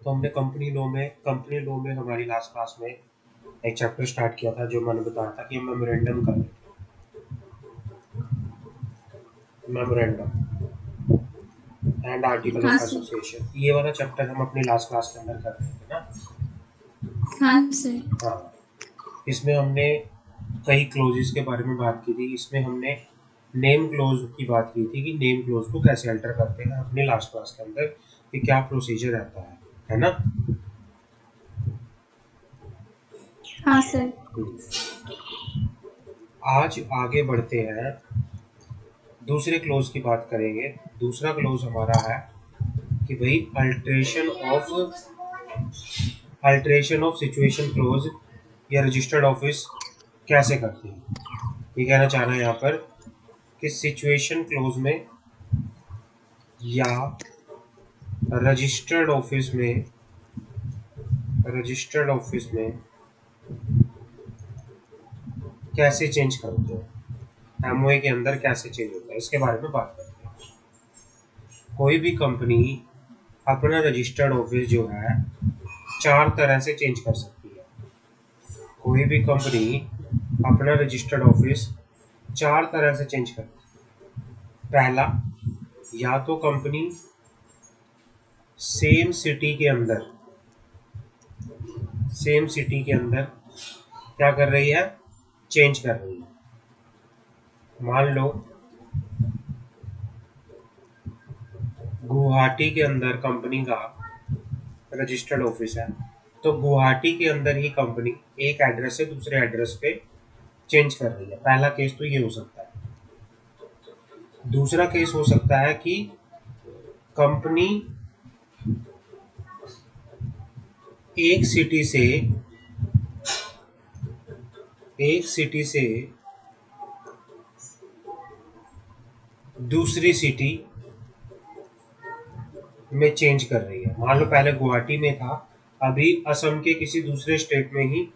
तो हमने company law में हमारी लास्ट क्लास में एक चैप्टर स्टार्ट किया था जो मैंने बताया था कि हम मेमोरेंडम कर रहे थे, मेमोरेंडम एंड आर्टिकल हाँ ऑफ सर। एसोसिएशन। ये वाला चैप्टर हम अपनी लास्ट क्लास के अंदर कर रहे थे ना। हाँ सर। हाँ, इसमें हमने कई क्लोजेस के बारे में बात की थी। इसमें हमने नेम क्लोज की बात की थी कि नेम क्लोज को कैसे अल्टर करते हैं अपनी लास्ट क्लास के अंदर, कि क्या प्रोसीजर रहता है ना। हाँ सर। आज आगे बढ़ते हैं, दूसरे क्लोज की बात करेंगे। दूसरा क्लोज हमारा है कि भाई अल्ट्रेशन ऑफ सिचुएशन क्लोज या रजिस्टर्ड ऑफिस कैसे करते हैं। ये कहना चाह रहा है यहाँ पर कि सिचुएशन क्लोज में या रजिस्टर्ड ऑफिस में कैसे चेंज करते हैं, एमओए के अंदर कैसे चेंज होता है, इसके बारे में बात करते हैं। कोई भी कंपनी अपना रजिस्टर्ड ऑफिस जो है 4 तरह से चेंज कर सकती है। कोई भी कंपनी अपना रजिस्टर्ड ऑफिस 4 तरह से चेंज कर सकती है। पहला, या तो कंपनी सेम सिटी के अंदर क्या कर रही है, चेंज कर रही है। मान लो गुवाहाटी के अंदर कंपनी का रजिस्टर्ड ऑफिस है, तो गुवाहाटी के अंदर ही कंपनी एक एड्रेस से दूसरे एड्रेस पे चेंज कर रही है। पहला केस तो ये हो सकता है। दूसरा केस हो सकता है कि कंपनी एक सिटी से दूसरी सिटी में चेंज कर रही है। मान लो पहले गुवाहाटी में था, अभी असम के किसी दूसरे स्टेट में ही,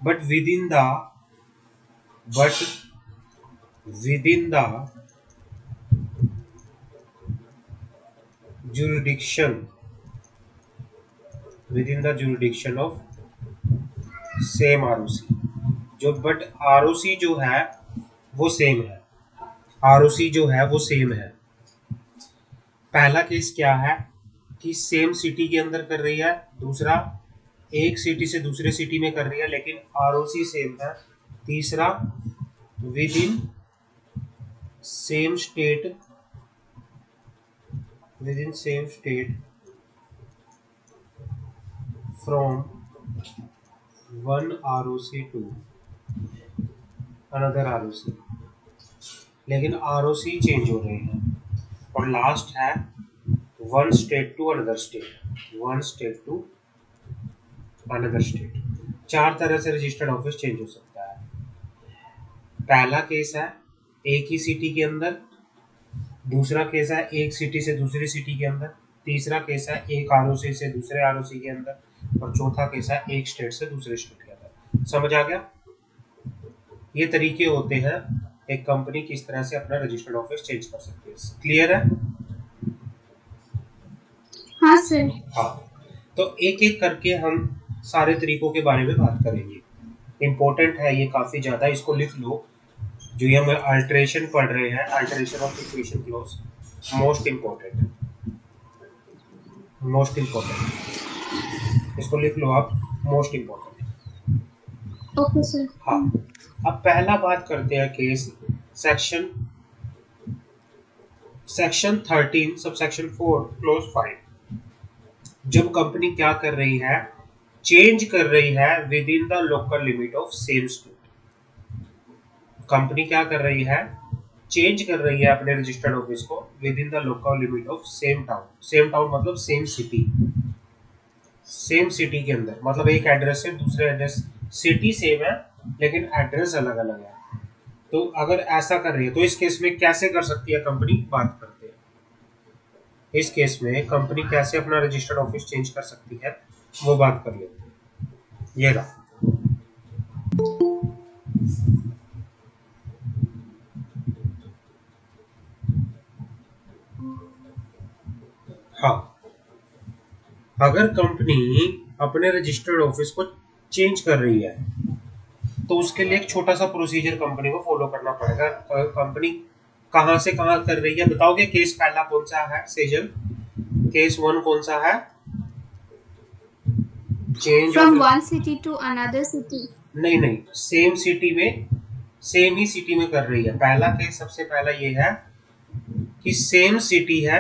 but within the jurisdiction of same ROC, जो बट आरओसी जो है वो सेम है। आरओसी जो है वो सेम है। पहला केस क्या है कि सेम सिटी के अंदर कर रही है, दूसरा एक सिटी से दूसरे सिटी में कर रही है लेकिन आरओसी सेम है। तीसरा, within same state from one ROC to another ROC, लेकिन आरओसी चेंज हो रहे हैं। और लास्ट है one state to another state. 4 तरह से रजिस्टर्ड ऑफिस चेंज हो सकता है। पहला केस है एक ही सिटी के अंदर, दूसरा केस है एक सिटी से दूसरी सिटी के अंदर, तीसरा केस है एक आरओसी से दूसरे आरओसी के अंदर, और चौथा केस है एक स्टेट से दूसरे स्टेट के अंदर। समझ आ गया? ये तरीके होते हैं एक कंपनी किस तरह से अपना रजिस्टर्ड ऑफिस चेंज कर सकती है। क्लियर है? हाँ सर। हाँ, तो एक एक करके हम सारे तरीकों के बारे में बात करेंगे। इम्पोर्टेंट है ये काफी ज्यादा, इसको लिख लो। जो ये हम अल्टरेशन पढ़ रहे हैं, alteration of situation clause, most important, इसको लिख लो आप, मोस्ट इम्पोर्टेंट। Okay sir. हाँ, अब पहला बात करते हैं case section section 13 sub section 4 close 5। जब कंपनी क्या कर रही है, चेंज कर रही है with in the local limit of same state. Company क्या कर रही है, चेंज कर रही है अपने रजिस्टर्ड ऑफिस को with in the local limit of same town. Same town मतलब सेम सिटी के अंदर, मतलब एक एड्रेस से दूसरे एड्रेस, सिटी सेम है लेकिन एड्रेस अलग अलग है। तो अगर ऐसा कर रही है तो इस केस में कैसे कर सकती है कंपनी, बात करते हैं। इस केस में कंपनी कैसे अपना रजिस्टर्ड ऑफिस चेंज कर सकती है वो बात कर लेते हैं। ये रहा। हाँ, अगर कंपनी अपने रजिस्टर्ड ऑफिस को चेंज कर रही है तो उसके लिए एक छोटा सा प्रोसीजर कंपनी को फॉलो करना पड़ेगा। कंपनी कहां से कहां कर रही है बताओगे? केस पहला कौन सा है सेजल? केस 1 कौन सा है? Change of. From one city to another city. नहीं नहीं, सेम सिटी में, सेम ही सिटी में कर रही है। पहला केस सबसे पहला ये है कि सेम सिटी है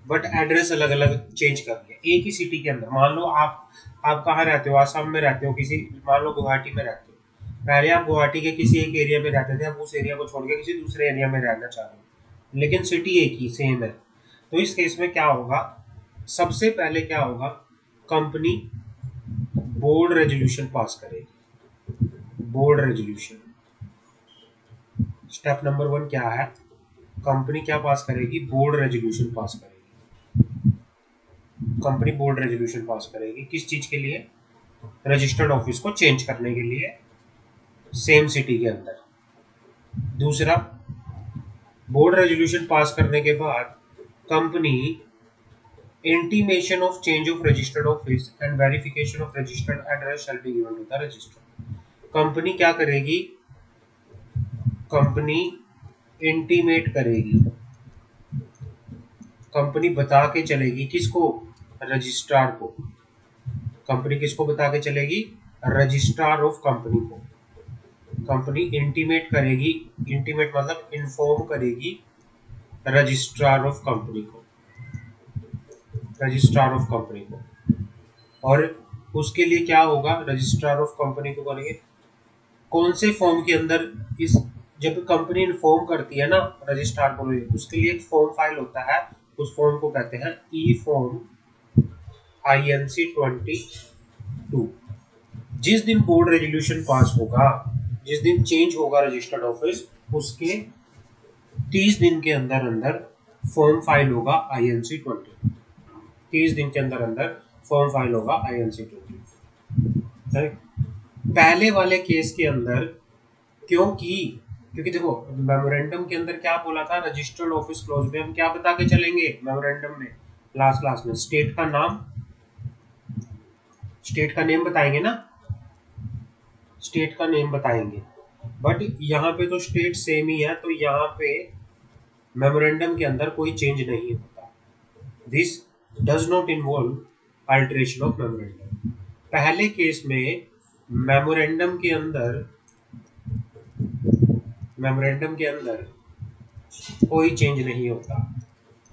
बट एड्रेस अलग अलग चेंज कर लिया एक ही सिटी के अंदर। मान लो आप कहाँ रहते हो? आसाम में रहते हो, किसी मान लो गुवाहाटी में रहते हो। पहले आप गुवाहाटी के किसी एक एरिया में रहते थे, आप उस एरिया को छोड़ के किसी दूसरे एरिया में रहना चाह रहे हो, लेकिन सिटी एक ही सेम है। तो इस केस में क्या होगा? सबसे पहले क्या होगा? कंपनी बोर्ड रेजोल्यूशन पास करेगी। बोर्ड रेजोल्यूशन स्टेप नंबर 1 क्या है? कंपनी क्या पास करेगी? बोर्ड रेजोल्यूशन पास करेगी। कंपनी बोर्ड रेजोल्यूशन पास करेगी किस चीज के लिए? रजिस्टर्ड ऑफिस को चेंज करने के लिए सेम सिटी के अंदर। दूसरा, बोर्ड रेजोल्यूशन पास करने के बाद company intimation of change of registered office and verification of registered address shall be given to the register. Company क्या करेगी? कंपनी इंटीमेट करेगी, कंपनी बता के चलेगी किसको? रजिस्ट्रार को। कंपनी किसको बता के चलेगी? रजिस्ट्रार ऑफ कंपनी को। कंपनी इंटीमेट करेगी, इंटीमेट मतलब इन्फॉर्म करेगी रजिस्ट्रार ऑफ कंपनी को, रजिस्ट्रार ऑफ कंपनी को। और उसके लिए क्या होगा? रजिस्ट्रार ऑफ कंपनी को करेंगे कौन से फॉर्म के अंदर? इस जब कंपनी इन्फॉर्म करती है ना रजिस्ट्रार को, उसके लिए एक फॉर्म फाइल होता है, उस फॉर्म को कहते हैं ई फॉर्म INC 22। जिस दिन बोर्ड रेजोल्यूशन पास होगा, जिस दिन चेंज होगा रजिस्टर्ड ऑफिस, उसके 30 दिन के अंदर अंदर फॉर्म फाइल होगा INC 20। 30 दिन के अंदर अंदर फॉर्म फाइल होगा INC 20। पहले वाले केस के अंदर क्योंकि देखो मेमोरेंडम के अंदर क्या बोला था? रजिस्टर्ड ऑफिस क्लोज में हम क्या बता के चलेंगे? मेमोरेंडम में लास्ट क्लास में स्टेट का नाम, स्टेट का नेम बताएंगे ना, स्टेट का नेम बताएंगे। बट यहाँ पे तो स्टेट सेम ही है, तो यहाँ पे मेमोरेंडम के अंदर कोई चेंज नहीं होता। This does not involve alteration of memorandum. पहले केस में मेमोरेंडम के अंदर कोई चेंज नहीं होता।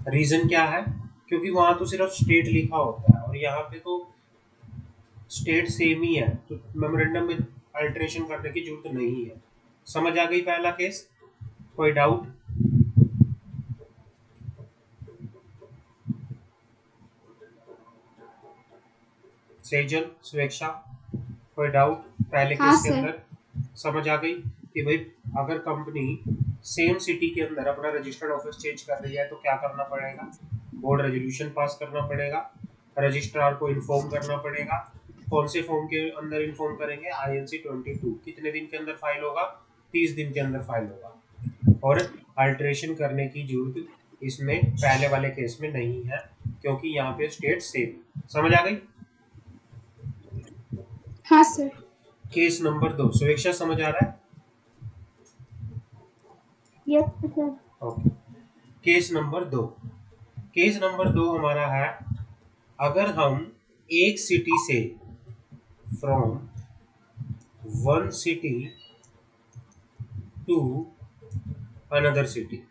रीजन क्या है? क्योंकि वहां तो सिर्फ स्टेट लिखा होता है और यहाँ पे तो स्टेट सेम ही है, तो मेमोरेंडम में अल्टरेशन करने की जरूरत नहीं है। समझ आ गई पहला केस? कोई डाउट? सेजल, स्वेक्षा, कोई डाउट? पहले हाँ केस के सर। अंदर समझ आ गई कि भाई अगर कंपनी सेम सिटी के अंदर अपना रजिस्टर्ड ऑफिस चेंज कर रही है तो क्या करना पड़ेगा? बोर्ड रेजोल्यूशन पास करना पड़ेगा, रजिस्ट्रार को इन्फॉर्म करना पड़ेगा। कौन से फॉर्म के अंदर इन्फॉर्म करेंगे? INC 22। कितने दिन के अंदर फाइल होगा? 30 दिन के अंदर फाइल होगा। और अल्टरेशन करने की जरूरत इसमें पहले वाले केस में नहीं है क्योंकि यहाँ पे स्टेट सेम। समझ आ गई? हाँ सर। केस नंबर 2 सुवेक्षा समझ आ रहा है? Yes sir. Okay. Case number 2, case number 2 हमारा है अगर हम एक सिटी से from one city to another city,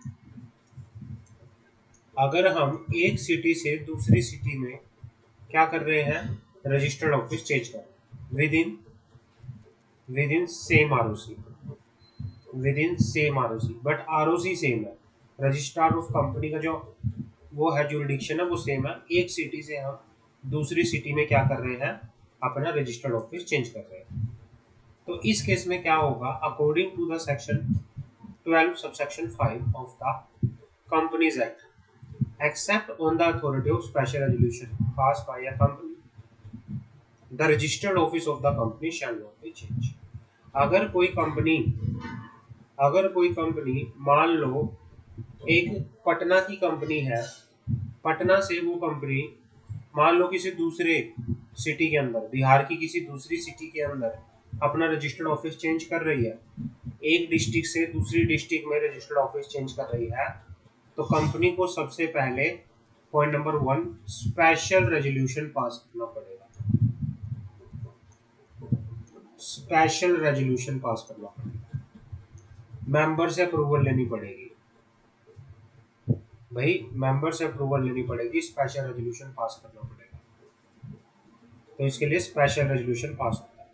अगर हम एक सिटी से दूसरी सिटी में क्या कर रहे हैं? रजिस्टर्ड ऑफिस चेंज कर with in same ROC, within same ROC, but ROC same है। रजिस्ट्रार ऑफ कंपनी का जो वो है जुरिडिक्शन है वो सेम है। एक सिटी से हम दूसरी सिटी में क्या कर रहे हैं? अपना रजिस्टर्ड ऑफिस चेंज कर रहे हैं। तो इस केस में क्या होगा? According to the section 12 subsection 5 of the companies act, except on the authority of special resolution passed by a company, the registered office of the company shall not be changed। अगर कोई company मान लो एक पटना की company है, पटना से वो company मान लो किसी दूसरे सिटी के अंदर, बिहार की किसी दूसरी सिटी के अंदर अपना रजिस्टर्ड ऑफिस चेंज कर रही है, एक डिस्ट्रिक्ट से दूसरी डिस्ट्रिक्ट में रजिस्टर्ड ऑफिस चेंज कर रही है, तो कंपनी को सबसे पहले point number 1 special resolution pass करना पड़ेगा। स्पेशल रेजोल्यूशन पास करना पड़ेगा, मेंबर से अप्रूवल लेनी पड़ेगी भाई, मेंबर से अप्रूवल लेनी पड़ेगी, स्पेशल रेजोल्यूशन पास करना पड़ेगा। तो इसके लिए स्पेशल रेजोल्यूशन पास होता है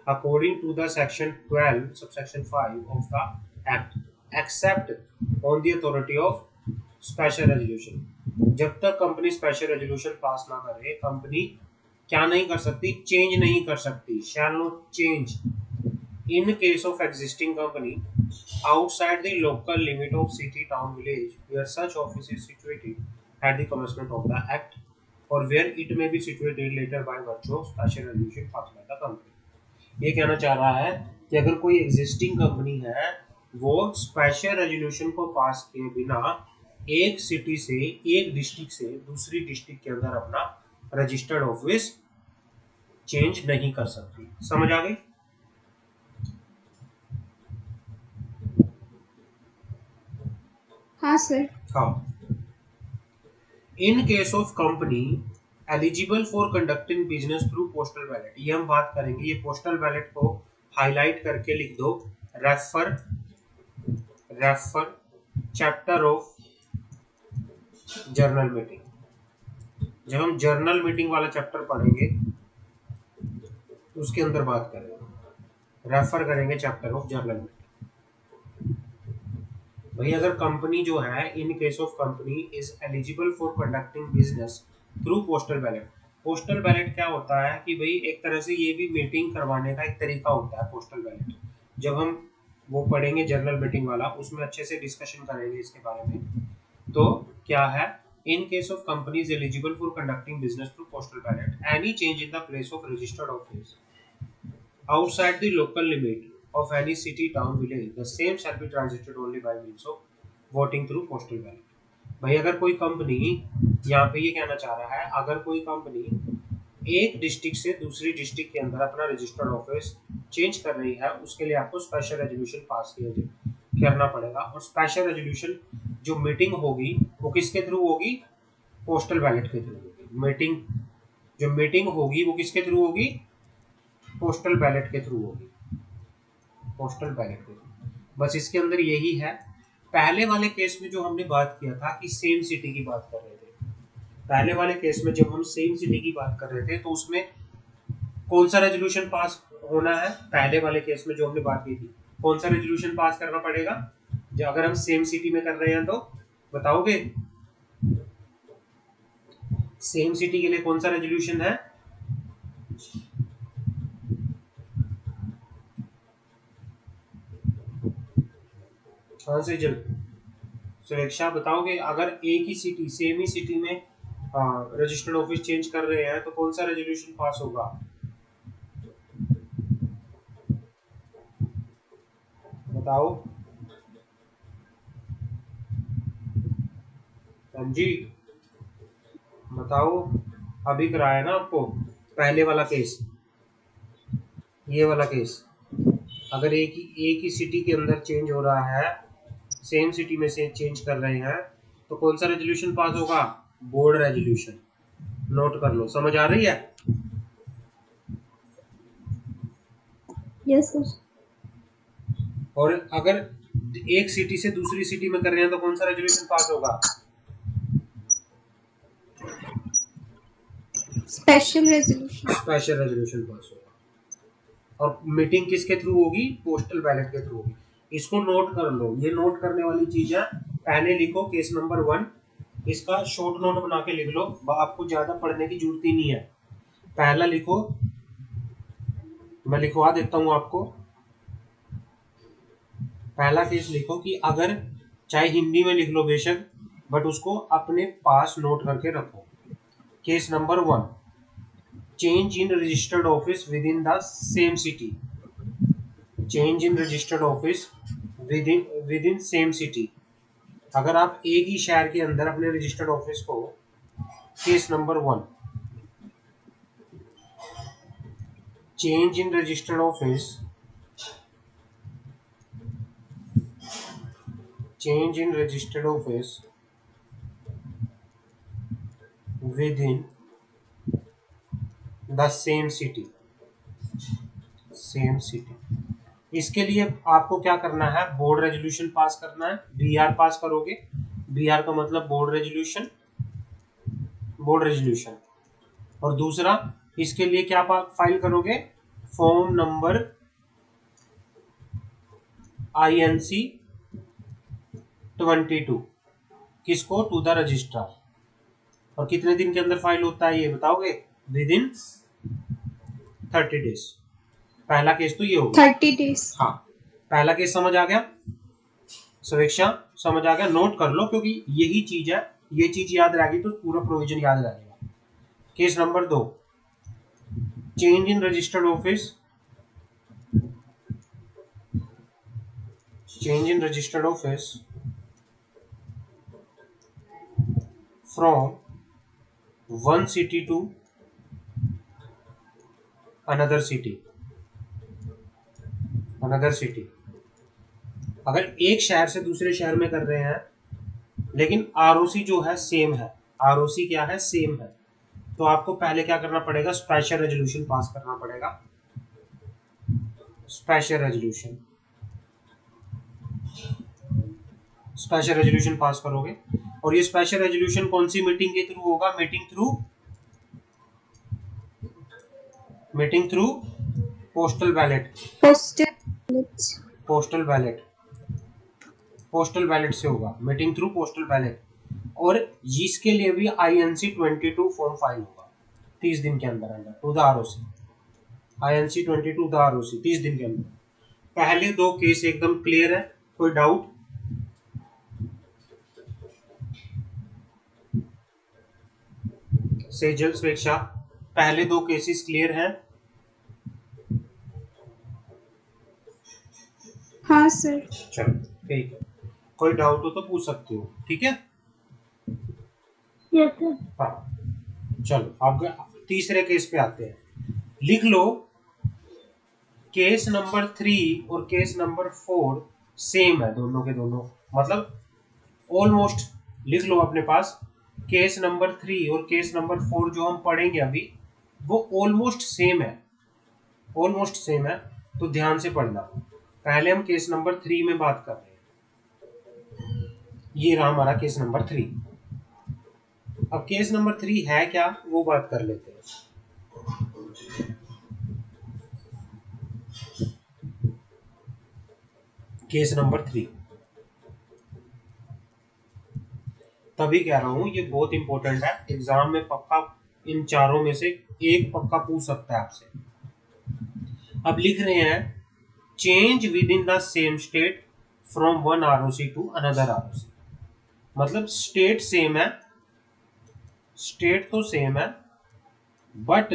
according to the section 12 subsection 5 of the act, except on the authority of special resolution. जब तक कंपनी स्पेशल रेजोल्यूशन पास ना करे, कंपनी क्या नहीं कर सकती, चेंज नहीं कर सकती, shall not change in case of existing company outside the local limit of city, town, village where such office is situated at the commencement of the act or where it may be situated later by virtue of special resolution passed by the company। ये कहना चाह रहा है कि अगर कोई existing company है, वो स्पेशल रेजोल्यूशन को पास किए बिना एक सिटी से, एक डिस्ट्रिक्ट से दूसरी डिस्ट्रिक्ट के अंदर अपना रजिस्टर्ड ऑफिस चेंज नहीं कर सकती। समझ आ गई? हाँ सर। हाँ। In case of company eligible for conducting business through postal ballot, ये हम बात करेंगे। ये पोस्टल बैलेट को हाईलाइट करके लिख दो, refer chapter of journal meeting. जब हम जर्नल मीटिंग वाला चैप्टर पढ़ेंगे उसके अंदर बात करेंगे, रेफर करेंगे चैप्टर ऑफ जर्नल मीटिंग। भाई अगर कंपनी जो है, in case of company is eligible for conducting business through postal ballot. Postal ballot क्या होता है कि भाई एक तरह से ये भी मीटिंग करवाने का एक तरीका होता है पोस्टल बैलेट। जब हम वो पढ़ेंगे जर्नल मीटिंग वाला, उसमें अच्छे से डिस्कशन करेंगे इसके बारे में। तो क्या है, in case of company is eligible for conducting business through postal ballot, any change in the place of registered office outside the local limit of any city, town, village, the same shall be transacted only by means of voting through postal ballot। भाई अगर कोई company, यहाँ पे ये कहना चाह रहा है, अगर कोई कंपनी एक डिस्ट्रिक्ट से दूसरी डिस्ट्रिक्ट के अंदर अपना रजिस्टर्ड ऑफिस चेंज कर रही है, उसके लिए आपको स्पेशल रेजोल्यूशन पास करना पड़ेगा। और स्पेशल रेजोल्यूशन जो मीटिंग होगी वो किसके थ्रू होगी? पोस्टल बैलेट के थ्रू होगी। मीटिंग होगी वो किसके थ्रू होगी? पोस्टल बैलेट के थ्रू होगी, पोस्टल बैलेट के थ्रू। बस इसके अंदर यही है। पहले वाले केस में जो हमने बात किया था कि सेम सिटी की बात कर रहे थे, पहले वाले केस में जब हम सेम सिटी की बात कर रहे थे तो उसमें कौन सा रेजोल्यूशन पास होना है? पहले वाले केस में जो हमने बात की थी, कौन सा रेजोल्यूशन पास करना पड़ेगा जो अगर हम सेम सिटी में कर रहे हैं? तो बताओगे सेम सिटी के लिए कौन सा रेजोल्यूशन है? सुरक्षा बताओगे? अगर एक ही सिटी, सेम ही सिटी में रजिस्टर्ड ऑफिस चेंज कर रहे हैं तो कौन सा रेजोल्यूशन पास होगा? बताओ जी, बताओ। अभी कराया ना आपको पहले वाला केस, ये वाला केस। अगर एक ही सिटी के अंदर चेंज हो रहा है, सेम सिटी में से चेंज कर रहे हैं, तो कौन सा रेजोल्यूशन पास होगा? Board resolution. नोट कर लो। समझ आ रही है? Yes sir. और अगर एक सिटी से दूसरी सिटी में कर रहे हैं तो कौन सा रेजोल्यूशन पास होगा? Special resolution. Special resolution pass होगा। और मीटिंग किसके थ्रू होगी? पोस्टल बैलेट के थ्रू होगी। इसको नोट कर लो, ये नोट करने वाली चीज है। पहले लिखो केस नंबर 1, इसका शॉर्ट नोट बना के लिख लो, आपको ज्यादा पढ़ने की जरूरत ही नहीं है। पहला लिखो, मैं लिखवा देता हूं आपको। पहला केस लिखो कि अगर, चाहे हिंदी में लिख लो बेशक, बट उसको अपने पास नोट करके रखो। Case number 1, change in registered office with in the same city. Change in registered office with in same city. अगर आप एक ही शहर के अंदर अपने रजिस्टर्ड ऑफिस को case number 1, change in registered office, change in registered office within the same city, same city। इसके लिए आपको क्या करना है, बोर्ड रेजोल्यूशन पास करना है, बीआर पास करोगे। बीआर का मतलब बोर्ड रेजोल्यूशन, बोर्ड रेजोल्यूशन। और दूसरा इसके लिए क्या फाइल करोगे, फॉर्म नंबर INC 22, किसको, टू द रजिस्ट्रार। और कितने दिन के अंदर फाइल होता है ये बताओगे, विद इन 30 डेज। पहला केस तो ये होगा 30 days। हाँ, पहला केस समझ आ गया, समीक्षा समझ आ गया, नोट कर लो क्योंकि यही चीज है, ये चीज याद रहेगी तो पूरा प्रोविजन याद रहेगा। Case number 2, change in registered office, change in registered office from one city to another city, another city. अगर एक शहर से दूसरे शहर में कर रहे हैं लेकिन आरओसी जो है सेम है, आरओसी क्या है, सेम है, तो आपको पहले क्या करना पड़ेगा, स्पेशल रेजोल्यूशन पास करना पड़ेगा, special resolution, special resolution pass करोगे। और ये स्पेशल रेजोल्यूशन कौन सी मीटिंग के थ्रू होगा, meeting through postal ballot, postal ballot, postal ballot से होगा, मीटिंग थ्रू पोस्टल बैलेट। और जिसके लिए भी INC 22 फॉर्म फाइल होगा 30 दिन के अंदर अंदर to the ROC, INC 22 the ROC 30 दिन के अंदर। पहले दो केस एकदम क्लियर है, कोई डाउट, सेजल स्वेच्छा, पहले दो केसेस क्लियर हैं। हाँ सर। चलो ठीक है, कोई डाउट हो तो पूछ सकते हो, ठीक है। Yes sir. हाँ चलो अब तीसरे केस पे आते हैं, लिख लो केस नंबर 3 और केस नंबर 4 सेम है, दोनों के दोनों, मतलब ऑलमोस्ट लिख लो अपने पास, केस नंबर 3 और केस नंबर 4 जो हम पढ़ेंगे अभी वो ऑलमोस्ट सेम है, ऑलमोस्ट सेम है, तो ध्यान से पढ़ना। पहले हम केस नंबर 3 में बात कर रहे हैं, ये रहा हमारा केस नंबर 3। अब केस नंबर 3 है क्या वो बात कर लेते हैं। केस नंबर 3 तभी कह रहा हूं ये बहुत इंपॉर्टेंट है, एग्जाम में पक्का इन चारों में से एक पक्का पूछ सकता है आपसे। अब लिख रहे हैं change within the same state from one ROC to another ROC, मतलब स्टेट सेम है, स्टेट तो सेम है बट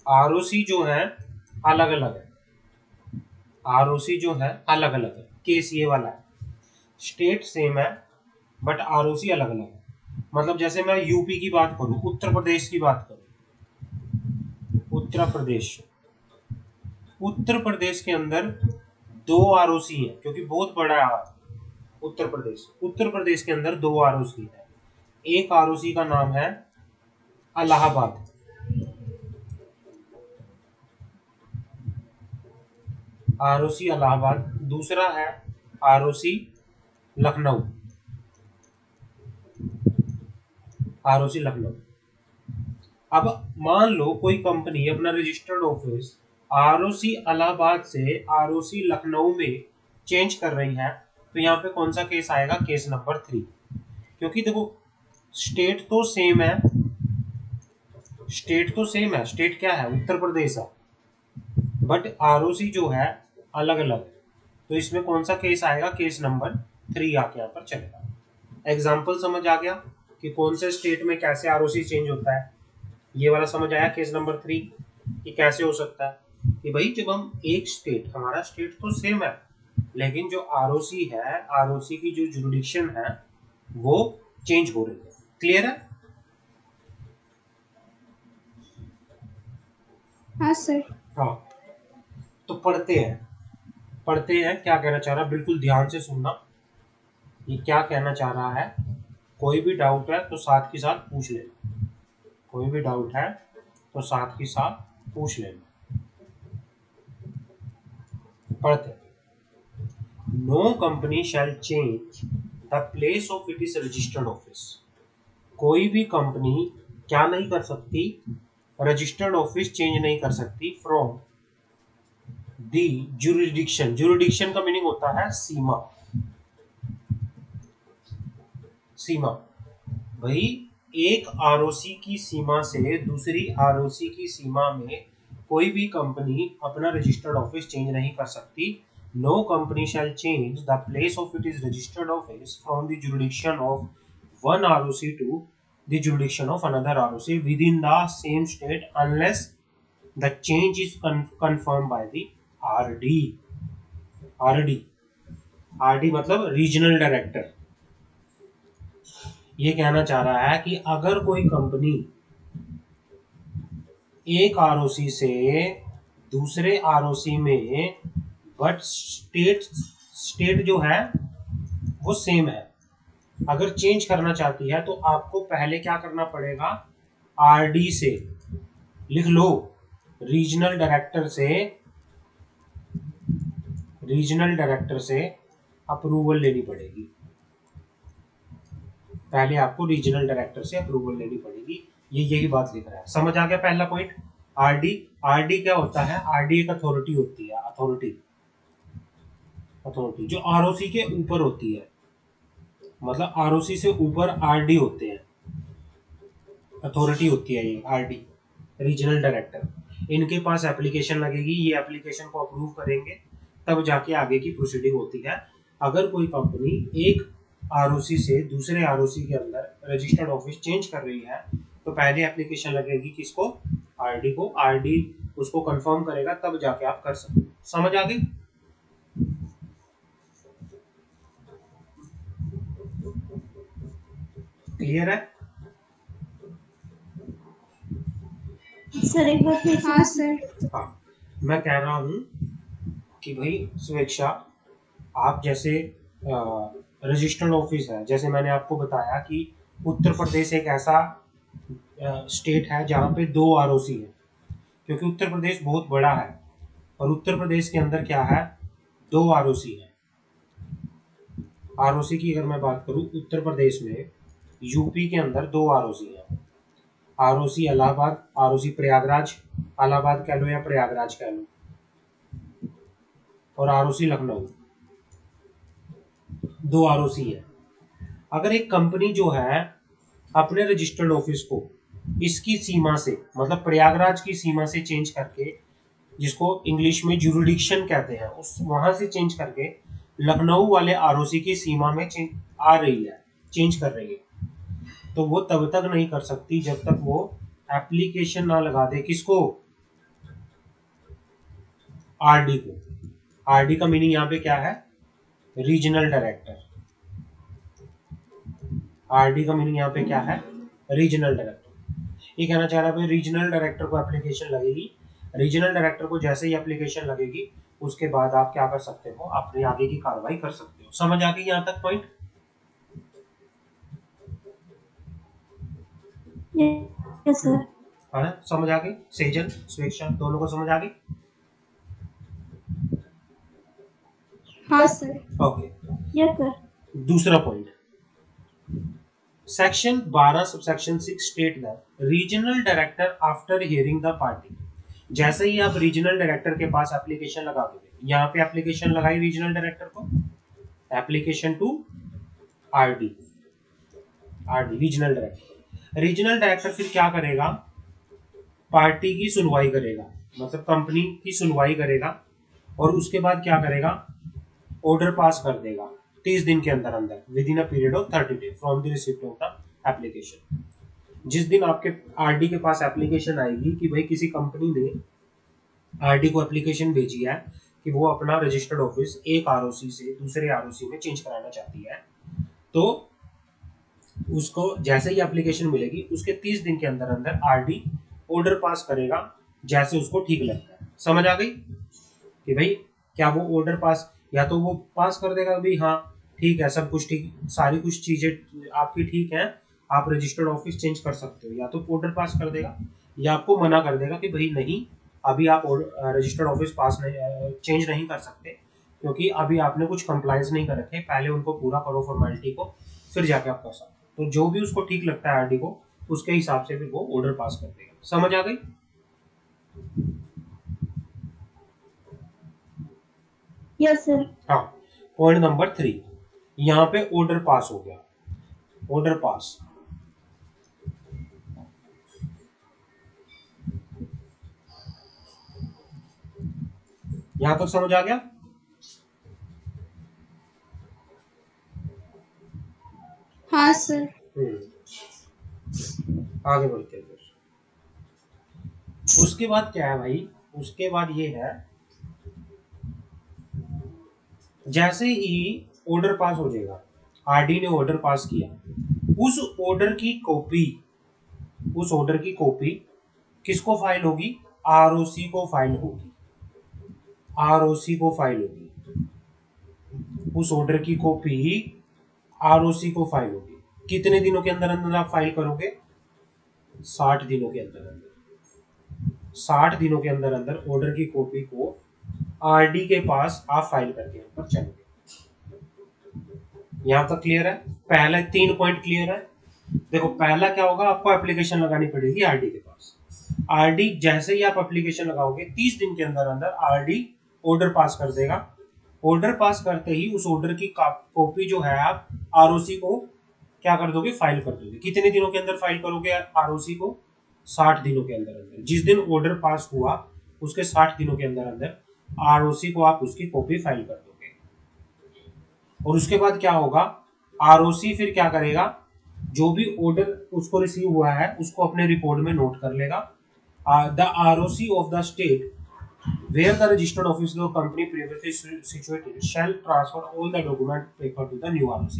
आरओसी जो है अलग अलग है, आरओसी जो है अलग अलग है। केस ये वाला है, स्टेट सेम है बट आरओसी अलग अलग है। मतलब जैसे मैं यूपी की बात करूं, उत्तर प्रदेश की बात करूं, उत्तर प्रदेश, उत्तर प्रदेश के अंदर दो आरओसी है क्योंकि बहुत बड़ा है उत्तर प्रदेश, उत्तर प्रदेश के अंदर दो आरओसी है। एक आरओसी का नाम है इलाहाबाद, आरओसी इलाहाबाद, दूसरा है आरओसी लखनऊ, आरओसी लखनऊ। अब मान लो कोई कंपनी अपना रजिस्टर्ड ऑफिस आरओसी इलाहाबाद से आरओसी लखनऊ में चेंज कर रही है, तो यहाँ पे कौन सा केस आएगा, केस नंबर 3। क्योंकि देखो स्टेट तो सेम है, स्टेट तो सेम है, स्टेट क्या है, उत्तर प्रदेश है, बट आरओसी जो है अलग अलग है, तो इसमें कौन सा केस आएगा, केस नंबर 3 आके यहाँ पर चलेगा। एग्जाम्पल समझ आ गया कि कौन से स्टेट में कैसे आरओसी चेंज होता है, ये वाला समझ आया केस नंबर 3 कि कैसे हो सकता है कि भाई जब हम एक स्टेट, हमारा स्टेट तो सेम है लेकिन जो आरओसी है, आरओसी की जो जुरिडिक्शन है वो चेंज हो रही है। क्लियर है, हाँ सर। हाँ, तो पढ़ते हैं क्या कहना चाह रहा है, बिल्कुल ध्यान से सुनना। ये क्या कहना चाह रहा है, कोई भी डाउट है तो साथ के साथ पूछ लेना, कोई भी डाउट है तो साथ के साथ पूछ लेना। पढ़ते, no company shall change the place of it is registered office. कोई भी कंपनी क्या नहीं कर सकती, रजिस्टर्ड ऑफिस चेंज नहीं कर सकती फ्रॉम दी जुरिडिक्शन। जुरिडिक्शन का मीनिंग होता है सीमा। सीमा भाई, एक आरओसी की सीमा से दूसरी आरओसी की सीमा में कोई भी कंपनी अपना रजिस्टर्ड ऑफिस चेंज नहीं कर सकती। No company shall change the place of it is registered office from the jurisdiction of one ROC to the jurisdiction of another ROC within the same state unless the change is confirmed by the RD। RD, RD मतलब regional director. ये कहना चाह रहा है कि अगर कोई company एक आरओसी से दूसरे आरओसी में, बट स्टेट जो है वो सेम है, अगर चेंज करना चाहती है तो आपको पहले क्या करना पड़ेगा, आरडी से, लिख लो, रीजनल डायरेक्टर से, रीजनल डायरेक्टर से अप्रूवल लेनी पड़ेगी। पहले आपको रीजनल डायरेक्टर से अप्रूवल लेनी पड़ेगी। ये यही बात लिख रहा है, समझ आ गया पहला पॉइंट। आरडी, आरडी क्या होता है, आरडी एक अथॉरिटी होती है, अथॉरिटी, अथॉरिटी जो आरओसी के ऊपर होती है, मतलब आरओसी से ऊपर आरडी होते हैं, अथॉरिटी होती है ये आरडी, रीजनल डायरेक्टर। इनके पास एप्लीकेशन लगेगी, ये एप्लीकेशन को अप्रूव करेंगे, तब जाके आगे की प्रोसीडिंग होती है। अगर कोई कंपनी एक आरओसी से दूसरे आरओसी के अंदर रजिस्टर्ड ऑफिस चेंज कर रही है तो पहले एप्लीकेशन लगेगी किसको, आरडी को। आरडी उसको कंफर्म करेगा, तब जाके आप कर सकते हो। समझ आ गई? क्लियर है? सर एक बार फिर। हाँ सर। हाँ, मैं कह रहा हूँ कि भाई स्वेच्छा, आप जैसे रजिस्टर्ड ऑफिस है, जैसे मैंने आपको बताया कि उत्तर प्रदेश एक ऐसा स्टेट है जहाँ पे 2 आरओसी है, क्योंकि उत्तर प्रदेश बहुत बड़ा है और उत्तर प्रदेश के अंदर क्या है, 2 आरओसी है। आरओसी की अगर मैं बात करूँ उत्तर प्रदेश में, यूपी के अंदर 2 आरओसी है, आरओसी इलाहाबाद, आरओसी प्रयागराज, इलाहाबाद कह लो या प्रयागराज कह लो, और आरओसी लखनऊ, 2 आरओसी है। अगर एक कंपनी जो है अपने रजिस्टर्ड ऑफिस को इसकी सीमा से, मतलब प्रयागराज की सीमा से चेंज करके, जिसको इंग्लिश में जुरिडिक्शन कहते हैं, उस वहां से चेंज करके लखनऊ वाले आरओसी की सीमा में आ रही है, चेंज कर रही है, तो वो तब तक नहीं कर सकती जब तक वो एप्लीकेशन ना लगा दे, किसको, आरडी को। आरडी का मीनिंग यहाँ पे क्या है, रीजनल डायरेक्टर। आरडी का मीनिंग यहाँ पे क्या है, रीजनल डायरेक्टर। ये कहना चाह रहा है भाई रीजनल डायरेक्टर को एप्लीकेशन लगेगी, रीजनल डायरेक्टर को जैसे ही एप्लीकेशन लगेगी उसके बाद आप क्या कर सकते हो, अपनी आगे की कार्रवाई कर सकते हो। समझ आ गई यहाँ तक पॉइंट? Yes sir. है ना, समझ आ गई? सेजल, स्वेच्छा दोनों को समझ आ गई? हाँ सर। Okay, yes sir. दूसरा point, section 12 subsection 6 state that regional director after hearing the party. जैसे ही आप रीजनल डायरेक्टर के पास एप्लीकेशन लगा दोगे, यहाँ पे एप्लीकेशन लगाई रीजनल डायरेक्टर को, application to RD, RD regional director. Regional director फिर क्या करेगा, पार्टी की सुनवाई करेगा, मतलब कंपनी की सुनवाई करेगा, और उसके बाद क्या करेगा, ऑर्डर पास कर देगा 30 दिन के अंदर अंदर, with in a period of 30 days from the receipt of the application. जिस दिन आपके आरडी के पास एप्लीकेशन आएगी कि भाई किसी कंपनी ने आरडी को एप्लीकेशन भेजी है कि वो अपना रजिस्टर्ड ऑफिस एक आरओसी से दूसरे आरओसी में चेंज कराना चाहती है, तो उसको जैसे ही एप्लीकेशन मिलेगी उसके 30 दिन के अंदर अंदर आरडी ऑर्डर पास करेगा जैसे उसको ठीक लगता है। समझ आ गई कि भाई क्या वो ऑर्डर पास, या तो वो पास कर देगा भाई हाँ ठीक है सब कुछ ठीक, सारी कुछ चीजें आपकी ठीक है, आप रजिस्टर्ड ऑफिस चेंज कर सकते हो, या तो ऑर्डर पास कर देगा या आपको मना कर देगा कि भाई नहीं अभी आप रजिस्टर्ड ऑफिस पास नहीं चेंज नहीं कर सकते, क्योंकि अभी आपने कुछ कंप्लायंस नहीं कर रखे, पहले उनको पूरा करो फॉर्मेलिटी को, फिर जाके आप कर सकते हो। तो जो भी उसको ठीक लगता है आरडी को, उसके हिसाब से फिर वो ऑर्डर पास कर देगा। समझ आ गई? Yes sir. हाँ, पॉइंट नंबर 3, यहाँ पे ऑर्डर पास हो गया, ऑर्डर पास। यहां तक समझ आ गया? हाँ सर। आगे बढ़ते हैं फिर। उसके बाद क्या है भाई, उसके बाद ये है जैसे ही ऑर्डर पास हो जाएगा, आरडी ने ऑर्डर पास किया, उस ऑर्डर की कॉपी, उस ऑर्डर की कॉपी किसको फाइल होगी? आरओसी को फाइल होगी, आरओसी को फाइल होगी, उस ऑर्डर की कॉपी आरओसी को फाइल होगी। कितने दिनों के अंदर अंदर आप फाइल करोगे? 60 दिनों के अंदर अंदर, 60 दिनों के अंदर अंदर ऑर्डर की कॉपी को आरडी के पास आप फाइल करके यहाँ पर चलोगे। यहाँ तक क्लियर है? पहले 3 पॉइंट क्लियर है। देखो पहला क्या होगा, आपको एप्लीकेशन लगानी पड़ेगी आरडी के पास। आरडी जैसे ही आप एप्लीकेशन लगाओगे 30 दिन के अंदर अंदर आरडी ऑर्डर पास कर देगा। ऑर्डर पास करते ही उस ऑर्डर की कॉपी जो है आप आरओसी को क्या कर दोगे? फाइल कर दोगे। कितने दिनों के अंदर फाइल करोगे आरओसी को? 60 दिनों के अंदर अंदर। जिस दिन ऑर्डर पास हुआ उसके 60 दिनों के अंदर अंदर आरओसी को आप उसकी कॉपी फाइल कर दोगे। और उसके बाद क्या होगा, आरओसी फिर क्या करेगा, जो भी ऑर्डर उसको रिसीव हुआ है उसको अपने रिपोर्ट में नोट कर लेगा। The ROC of the state where the registered office of the company previously situated shall transfer all the document paper to the new ROC।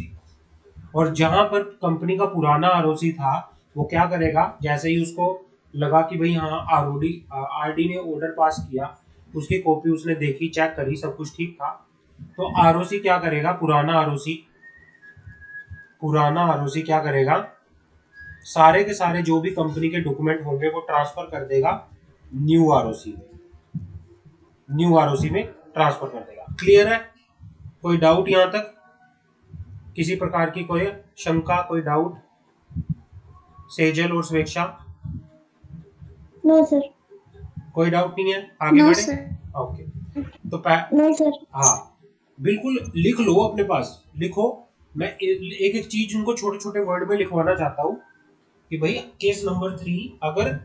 और जहां पर कंपनी का पुराना आरओसी था वो क्या करेगा, जैसे ही उसको लगा कि भाई हाँ आरडी ने ऑर्डर पास किया, उसकी कॉपी उसने देखी, चेक करी, सब कुछ ठीक था, तो आरओसी क्या करेगा, पुराना आरओसी क्या करेगा, सारे के सारे जो भी कंपनी के डॉक्यूमेंट होंगे वो ट्रांसफर कर देगा न्यू आरओसी में, न्यू आरओसी में ट्रांसफर कर देगा। क्लियर है? कोई डाउट यहां तक? किसी प्रकार की कोई शंका, कोई डाउट? सेजल और स्वेच्छा? No sir. कोई डाउट नहीं है? आगे नो बढ़े? सर। ओके। तो नो सर। हाँ बिल्कुल लिख लो, अपने पास लिखो। मैं एक एक चीज उनको छोटे छोटे वर्ड में लिखवाना चाहता हूँ कि भाई केस नंबर 3, अगर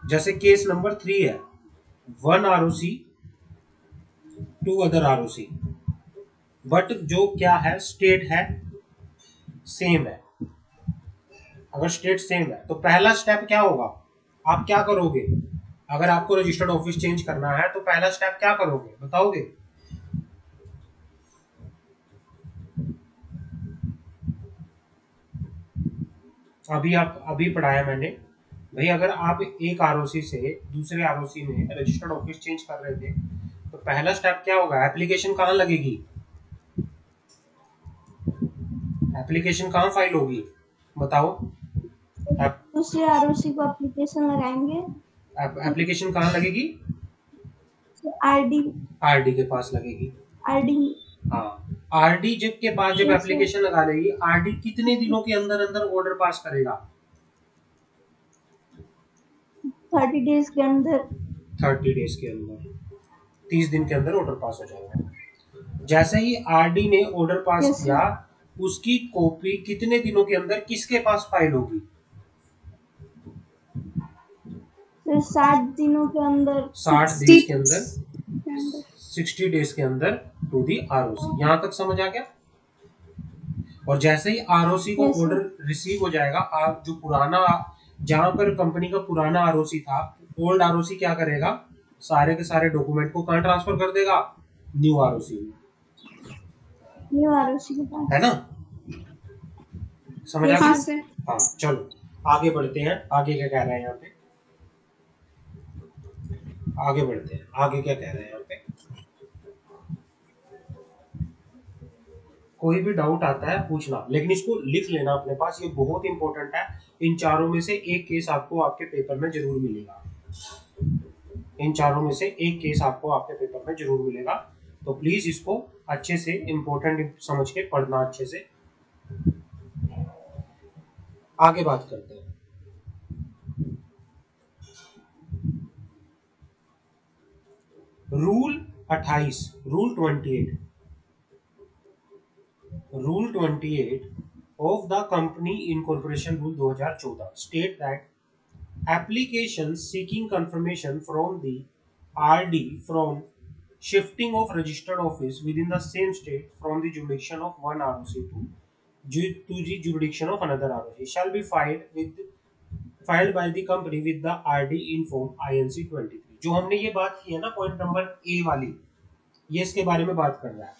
जैसे केस नंबर 3 है, 1 आरओसी 2 अदर आरओसी, बट जो क्या है स्टेट है सेम है। अगर स्टेट सेम है तो पहला स्टेप क्या होगा, आप क्या करोगे? अगर आपको रजिस्टर्ड ऑफिस चेंज करना है तो पहला स्टेप क्या करोगे, बताओगे? अभी पढ़ाया मैंने भाई, अगर आप एक आरओसी से दूसरे आरओसी में रजिस्टर्ड ऑफिस चेंज कर रहे थे तो पहला स्टेप क्या होगा, एप्लीकेशन कहाँ लगेगी, एप्लीकेशन कहाँ फाइल होगी, बताओ? दूसरे आरओसी को एप्लीकेशन लगाएंगे। एप्लीकेशन कहाँ लगेगी? आरडी, आरडी के पास लगेगी। आरडी। हाँ, आरडी जब के पास जब एप्लीकेशन लगा लेगी, आरडी कितने दिनों के अंदर अंदर ऑर्डर पास करेगा? 30 डेज के अंदर। 30 डेज के अंदर, 30 दिन के अंदर ऑर्डर पास हो जाएगा। जैसे ही आरडी ने ऑर्डर पास किया, उसकी कॉपी कितने दिनों के अंदर किसके पास फाइल होगी? 60 दिनों के अंदर, 60 डेज के अंदर, 60 डेज के अंदर टू दी आरओसी। यहां तक समझ आ गया? और जैसे ही आरओसी को ऑर्डर रिसीव हो जाएगा, जो पुराना, जहां पर कंपनी का पुराना आरओसी था, ओल्ड आरओसी क्या करेगा, सारे के सारे डॉक्यूमेंट को कहां ट्रांसफर कर देगा, न्यू आरओसी में, न्यू आरओसी के पास, है ना? समझ आ गया? सर। हाँ चलो आगे बढ़ते हैं, आगे क्या कह रहे हैं यहाँ पे। आगे बढ़ते हैं, आगे क्या कह रहे हैं यहाँ पे। कोई भी डाउट आता है पूछना, लेकिन इसको लिख लेना अपने पास, ये बहुत इंपॉर्टेंट है। इन चारों में से एक केस आपको आपके पेपर में जरूर मिलेगा, इन चारों में से एक केस आपको आपके पेपर में जरूर मिलेगा। तो प्लीज इसको अच्छे से इंपॉर्टेंट समझ के पढ़ना अच्छे से। आगे बात करते हैं। Rule 28, rule 28, rule 28 of the company incorporation rule 2014 state that applications seeking confirmation from the RD from shifting of registered office within the same state from the jurisdiction of one ROC to the jurisdiction of another ROC shall be filed by the company with the RD in form INC 23। जो हमने ये बात की है ना point number A वाली, ये इसके बारे में बात कर रहा है,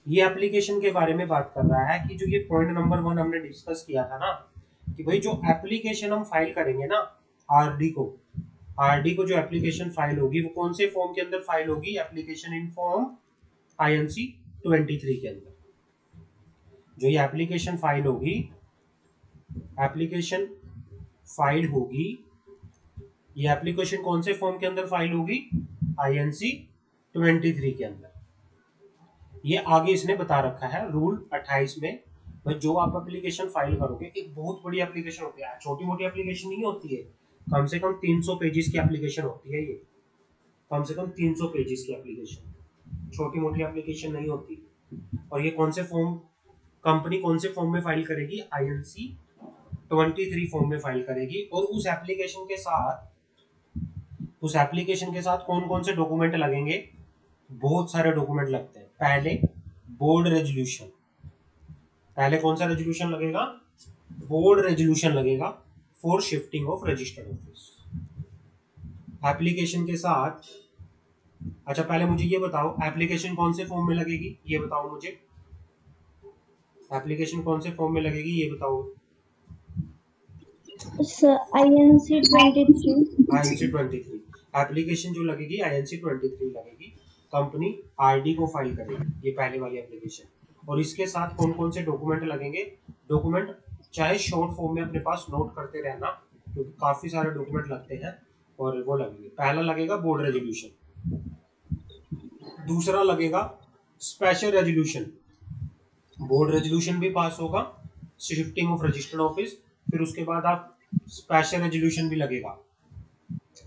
ये एप्लीकेशन के बारे में बात कर रहा है कि जो ये पॉइंट नंबर 1 हमने डिस्कस किया था ना कि भाई जो एप्लीकेशन हम फाइल करेंगे ना आरडी को, आरडी को जो एप्लीकेशन फाइल होगी वो कौन से फॉर्म के अंदर फाइल होगी, एप्लीकेशन इन फॉर्म आईएनसी 23 के अंदर। जो ये एप्लीकेशन फाइल होगी, एप्लीकेशन फाइल होगी, ये एप्लीकेशन कौन से फॉर्म के अंदर फाइल होगी, आईएनसी 23 के अंदर। ये आगे इसने बता रखा है रूल 28 में। भाई जो आप एप्लीकेशन फाइल करोगे, एक बहुत बड़ी एप्लीकेशन होती है, छोटी मोटी एप्लीकेशन नहीं होती है, कम से कम 300 पेजेस की एप्लीकेशन होती है ये, कम से कम 300 पेजेस की एप्लीकेशन, छोटी मोटी एप्लीकेशन नहीं होती। और ये कौन से फॉर्म, कंपनी कौन से फॉर्म में फाइल करेगी, आईएनसी 23 फॉर्म में फाइल करेगी। और उस एप्लीकेशन के साथ, उस एप्लीकेशन के साथ कौन कौन से डॉक्यूमेंट लगेंगे, बहुत सारे डॉक्यूमेंट लगते हैं। पहले बोर्ड रेजोल्यूशन, पहले कौन सा रेजोल्यूशन लगेगा, बोर्ड रेजोल्यूशन लगेगा for shifting of registered office application के साथ। अच्छा पहले मुझे ये बताओ एप्लीकेशन कौन से फॉर्म में लगेगी, ये बताओ मुझे, एप्लीकेशन कौन से फॉर्म में लगेगी ये बताओ। INC 23। INC 23 एप्लीकेशन जो लगेगी INC 23 लगेगी, कंपनी आरडी को फाइल करेगी, ये पहले वाली एप्लीकेशन। और इसके साथ कौन कौन से डॉक्यूमेंट लगेंगे, डॉक्यूमेंट चाहे शॉर्ट फॉर्म में अपने पास नोट करते रहना, क्योंकि काफी सारे डॉक्यूमेंट लगते हैं और वो लगेंगे। पहला लगेगा बोर्ड रेजोल्यूशन, दूसरा लगेगा स्पेशल रेजोल्यूशन, बोर्ड रेजोल्यूशन भी पास होगा, शिफ्टिंग ऑफ रजिस्टर्ड ऑफिस, फिर उसके बाद आप स्पेशल रेजोल्यूशन भी लगेगा,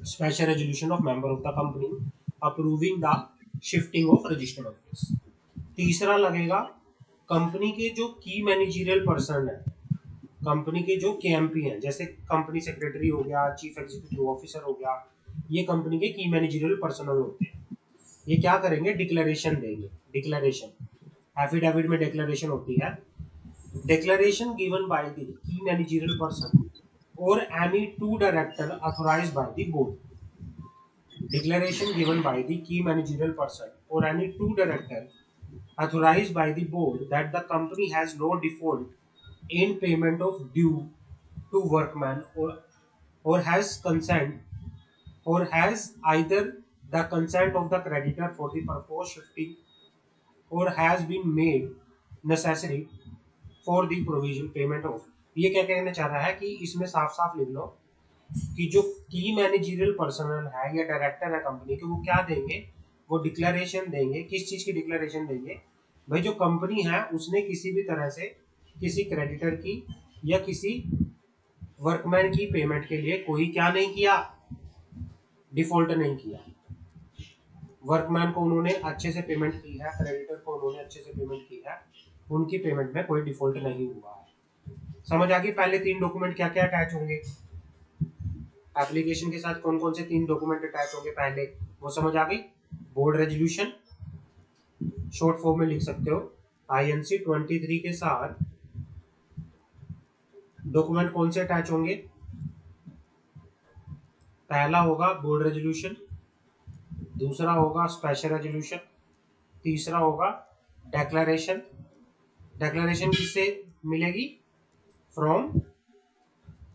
special resolution of member of the company approving the shifting of registered office. तीसरा लगेगा कंपनी के जो की मैनेजरियल पर्सन है, कंपनी के जो केएमपी हैं, जैसे कंपनी सेक्रेटरी हो गया, चीफ एग्जीक्यूटिव ऑफिसर हो गया, ये कंपनी के की मैनेजरियल पर्सनल होते हैं। ये क्या करेंगे, डिक्लेरेशन देंगे, डिक्लेरेशन, एफिडेविट में डिक्लेरेशन होती है, declaration given by the key managerial person or any two director authorized by the board, declaration given by the key managerial person or any two director authorized by the board that the company has no default in payment of due to workman or has consent or has either the consent of the creditor for the proposed shifting or has been made necessary for the provision payment of। ये क्या कहना चाह रहा है कि इसमें साफ साफ लिख लो कि जो की मैनेजरियल पर्सनल है या डायरेक्टर है कंपनी के, वो क्या देंगे, वो डिक्लेरेशन देंगे। किस चीज की डिक्लेरेशन देंगे, भाई जो कंपनी है उसने किसी भी तरह से किसी क्रेडिटर की या किसी वर्कमैन की पेमेंट के लिए कोई क्या नहीं किया, डिफॉल्ट नहीं किया। वर्कमैन को उन्होंने अच्छे से पेमेंट की है, क्रेडिटर को उन्होंने अच्छे से पेमेंट की है, उनकी पेमेंट में कोई डिफॉल्ट नहीं हुआ है। समझ आ गई, पहले 3 डॉक्यूमेंट क्या क्या अटैच होंगे, एप्लीकेशन के साथ कौन कौन से 3 डॉक्यूमेंट अटैच होंगे पहले, वो समझ आ गई। बोर्ड रेजोल्यूशन, शॉर्ट फॉर्म में लिख सकते हो, आईएनसी 23 के साथ डॉक्यूमेंट कौन से अटैच होंगे, पहला होगा बोर्ड रेजोल्यूशन, दूसरा होगा स्पेशल रेजोल्यूशन, तीसरा होगा डेक्लेरेशन। डेक्लेरेशन किससे मिलेगी, फ्रॉम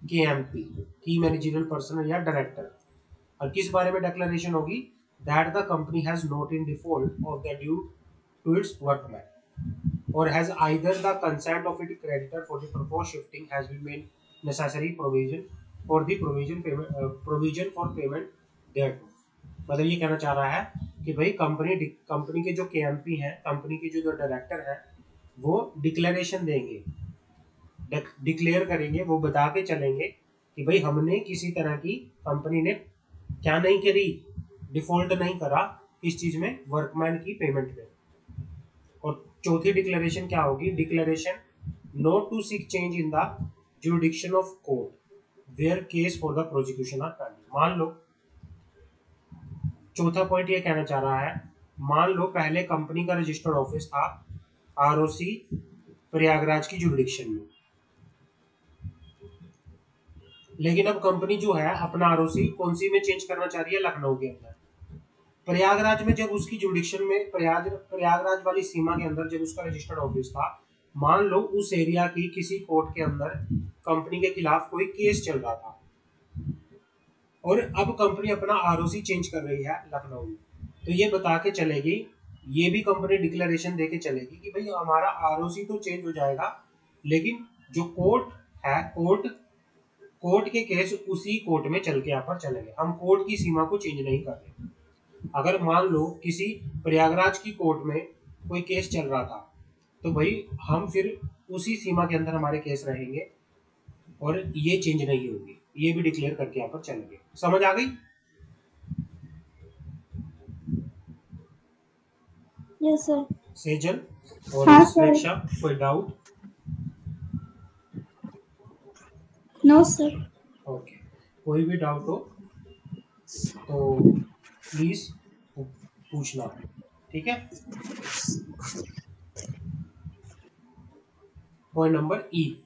केएमपी की मैनेजरियल पर्सन या डायरेक्टर। और किस बारे में डिक्लेरेशन होगी? That the company has not in default of the due to its workman और has either the consent of it creditor for the propose shifting has been made necessary provision for the provision for payment thereto. मतलब ये कहना चाह रहा है कि भाई company के जो केएमपी हैं, कंपनी के जो डायरेक्टर हैं, वो डिक्लेरेशन देंगे, डिक्लेयर करेंगे, वो बता के चलेंगे कि भाई हमने किसी तरह की, कंपनी ने क्या नहीं करी, डिफॉल्ट नहीं करा इस चीज में, वर्कमैन की पेमेंट में। और चौथी डिक्लेरेशन क्या होगी? Declaration not to seek change in the jurisdiction of court where case for the prosecution are pending. मान लो, चौथा पॉइंट ये कहना चाह रहा है, मान लो पहले कंपनी का रजिस्टर्ड ऑफिस था आरओसी प्रयागराज की जुरिडिक्शन में, लेकिन अब कंपनी जो है अपना आरओसी कौन सी में चेंज करना चाह रही है? लखनऊ के अंदर। प्रयागराज में जब उसकी जुडिक्शन में, प्रयागराज वाली सीमा के अंदर जब उसका रजिस्टर्ड ऑफिस था, मान लो उस एरिया की किसी कोर्ट के अंदर कंपनी के खिलाफ कोई केस चल रहा था और अब कंपनी अपना आरओसी चेंज कर रही है लखनऊ में, तो ये बता के चलेगी, ये भी कंपनी डिक्लेरेशन दे के चलेगी कि भाई हमारा आरओसी तो चेंज हो जाएगा, लेकिन जो कोर्ट है, कोर्ट के केस उसी कोर्ट में चल के यहाँ पर चलेंगे, हम कोर्ट की सीमा को चेंज नहीं कर रहे। अगर मान लो किसी प्रयागराज की कोर्ट में कोई केस चल रहा था, तो भाई हम फिर उसी सीमा के अंदर हमारे केस रहेंगे और ये चेंज नहीं होगी, ये भी डिक्लेयर करके यहाँ पर चलेंगे। समझ आ गई? Yes, sir. सेजल और हाँ सर। सुरेक्षा, कोई डाउट? No, sir. ओके, कोई भी डाउट हो तो प्लीज पूछना, ठीक है? Point number E,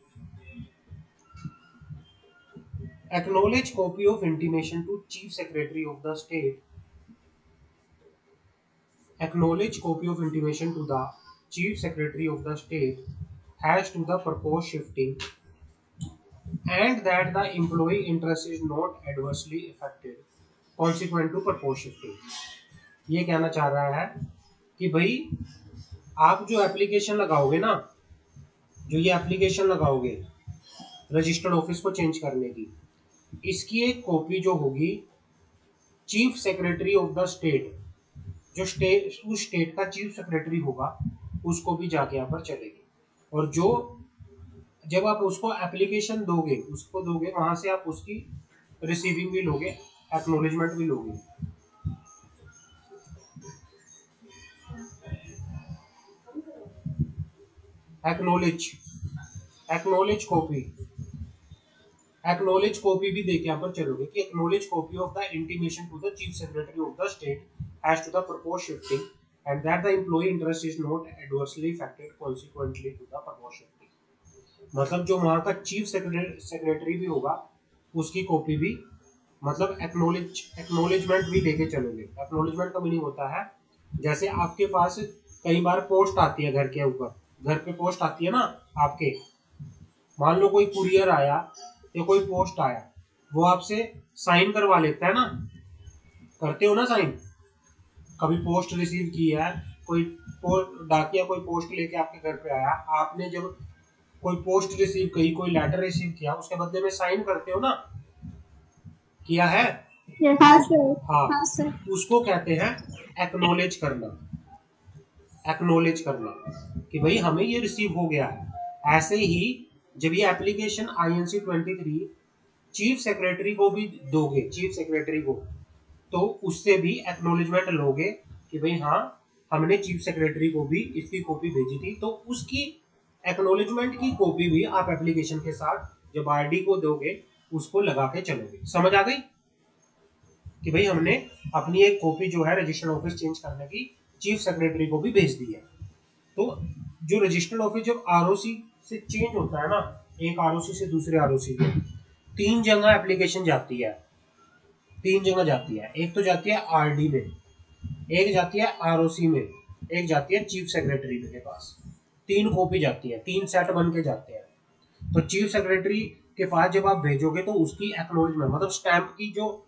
acknowledge copy of intimation to chief secretary of the state, acknowledge copy of intimation to the chief secretary of the state as to the proposed shifting and that the employee interest is not adversely affected consequent to proposed shifting। ये कहना चाह रहा है कि भाई आप जो application लगाओगे ना, जो ये एप्लीकेशन लगाओगे रजिस्टर्ड ऑफिस को चेंज करने की, इसकी एक कॉपी जो होगी chief secretary of the state, जो स्टेट, उस स्टेट का चीफ सेक्रेटरी होगा, उसको भी जाके यहाँ पर चलेगी। और जो जब आप उसको एप्लीकेशन दोगे, उसको दोगे, वहां से आप उसकी रिसीविंग भी लोगे, एक्नॉलेजमेंट भी लोगे। एक्नॉलेज कॉपी, एक्नॉलेज कॉपी भी देके यहाँ पर चलोगे कि acknowledge copy of the intimation to the chief secretary of the state as to the propose shifting and that the employ interest is not adversely affected consequently to the propose shifting. मतलब जो वहां का chief secretary भी होगा, उसकी copy भी, मतलब acknowledgement भी लेके चलोगे। एक्नॉलेजमेंट का मीनिंग होता है, जैसे आपके पास कई बार पोस्ट आती है घर के ऊपर, घर पे पोस्ट आती है ना आपके, मान लो कोई कुरियर आया या कोई पोस्ट आया, वो आपसे साइन करवा लेता है ना, करते हो ना साइन? कभी पोस्ट रिसीव की है, कोई डाकिया कोई पोस्ट लेके आपके घर पे आया, आपने जब कोई पोस्ट रिसीव की, कोई लेटर रिसीव किया, उसके बदले में साइन करते हो ना, किया है? Yes, हाँ sir. हाँ, हाँ sir. उसको कहते हैं एक्नॉलेज करना। एक्नॉलेज करना कि भाई हमें ये रिसीव हो गया है। ऐसे ही जब ये एप्लीकेशन INC 23 चीफ सेक्रेटरी को भी दोगे, चीफ सेक्रेटरी को, तो उससे भी एक्नॉलेजमेंट लोगे कि भाई हाँ, हमने चीफ सेक्रेटरी को भी इसकी कॉपी भेजी थी, तो उसकी एक्नॉलेजमेंट की कॉपी भी आप एप्लीकेशन के साथ जब आरडी को दोगे, उसको लगा के चलोगे। समझ आ गई कि भाई हमने अपनी एक कॉपी जो है रजिस्टर्ड ऑफिस चेंज करने की चीफ सेक्रेटरी को भी भेज दी है। तो जो रजिस्टर्ड ऑफिस जब आरओसी से चेंज होता है ना, एक आरओसी से दूसरे आरओसी में, 3 जगह एप्लीकेशन जाती है, 3 जगह जाती है। एक तो जाती है आरडी में, एक जाती है आरओसी में, एक जाती है चीफ सेक्रेटरी के पास। 3 कॉपी जाती है, 3 सेट बन के जाते हैं। तो चीफ सेक्रेटरी के पास जब आप भेजोगे तो उसकी एक्नॉलेजमेंट, मतलब स्टैंप की जो